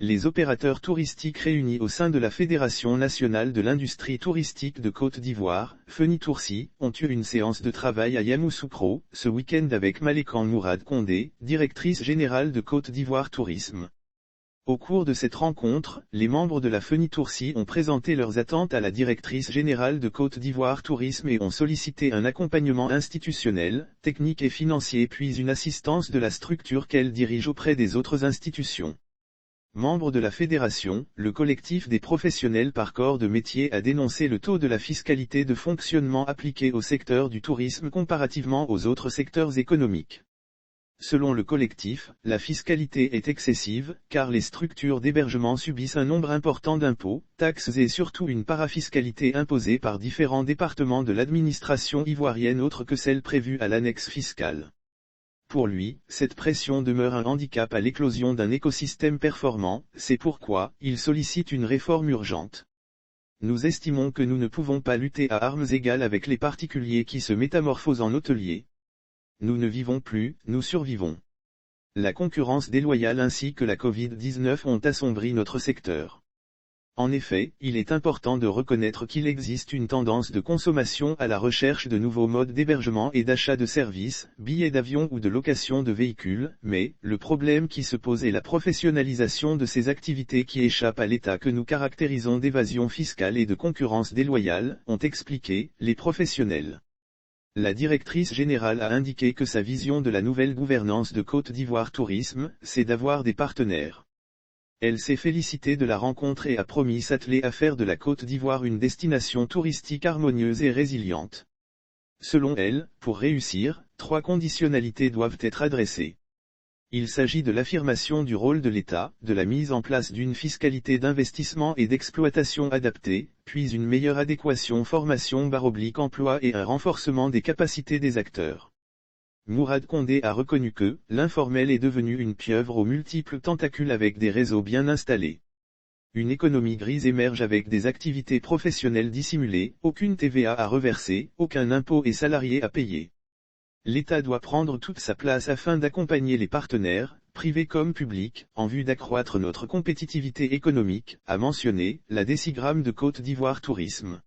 Les opérateurs touristiques réunis au sein de la Fédération nationale de l'industrie touristique de Côte d'Ivoire, FENITOURSI, ont eu une séance de travail à Yamoussoukro, ce week-end avec Malékan Mourad Condé, directrice générale de Côte d'Ivoire Tourisme. Au cours de cette rencontre, les membres de la FENITOURSI ont présenté leurs attentes à la directrice générale de Côte d'Ivoire Tourisme et ont sollicité un accompagnement institutionnel, technique et financier puis une assistance de la structure qu'elle dirige auprès des autres institutions. Membre de la fédération, le collectif des professionnels par corps de métier a dénoncé le taux de la fiscalité de fonctionnement appliqué au secteur du tourisme comparativement aux autres secteurs économiques. Selon le collectif, la fiscalité est excessive, car les structures d'hébergement subissent un nombre important d'impôts, taxes et surtout une parafiscalité imposée par différents départements de l'administration ivoirienne autres que celles prévues à l'annexe fiscale. Pour lui, cette pression demeure un handicap à l'éclosion d'un écosystème performant, c'est pourquoi il sollicite une réforme urgente. Nous estimons que nous ne pouvons pas lutter à armes égales avec les particuliers qui se métamorphosent en hôteliers. Nous ne vivons plus, nous survivons. La concurrence déloyale ainsi que la Covid-19 ont assombri notre secteur. En effet, il est important de reconnaître qu'il existe une tendance de consommation à la recherche de nouveaux modes d'hébergement et d'achat de services, billets d'avion ou de location de véhicules, mais, le problème qui se pose est la professionnalisation de ces activités qui échappent à l'État que nous caractérisons d'évasion fiscale et de concurrence déloyale, ont expliqué les professionnels. La directrice générale a indiqué que sa vision de la nouvelle gouvernance de Côte d'Ivoire Tourisme, c'est d'avoir des partenaires. Elle s'est félicitée de la rencontre et a promis s'atteler à faire de la Côte d'Ivoire une destination touristique harmonieuse et résiliente. Selon elle, pour réussir, 3 conditionnalités doivent être adressées. Il s'agit de l'affirmation du rôle de l'État, de la mise en place d'une fiscalité d'investissement et d'exploitation adaptée, puis une meilleure adéquation formation/emploi et un renforcement des capacités des acteurs. Mourad Condé a reconnu que l'informel est devenu une pieuvre aux multiples tentacules avec des réseaux bien installés. Une économie grise émerge avec des activités professionnelles dissimulées, aucune TVA à reverser, aucun impôt et salarié à payer. L'État doit prendre toute sa place afin d'accompagner les partenaires, privés comme publics, en vue d'accroître notre compétitivité économique, a mentionné la décigramme de Côte d'Ivoire Tourisme.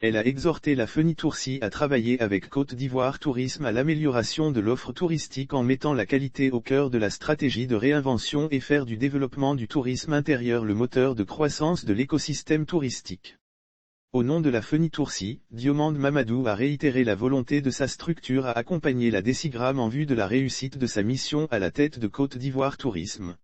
Elle a exhorté la FENITOURSI à travailler avec Côte d'Ivoire Tourisme à l'amélioration de l'offre touristique en mettant la qualité au cœur de la stratégie de réinvention et faire du développement du tourisme intérieur le moteur de croissance de l'écosystème touristique. Au nom de la FENITOURSI, Diomande Mamadou a réitéré la volonté de sa structure à accompagner la décigramme en vue de la réussite de sa mission à la tête de Côte d'Ivoire Tourisme.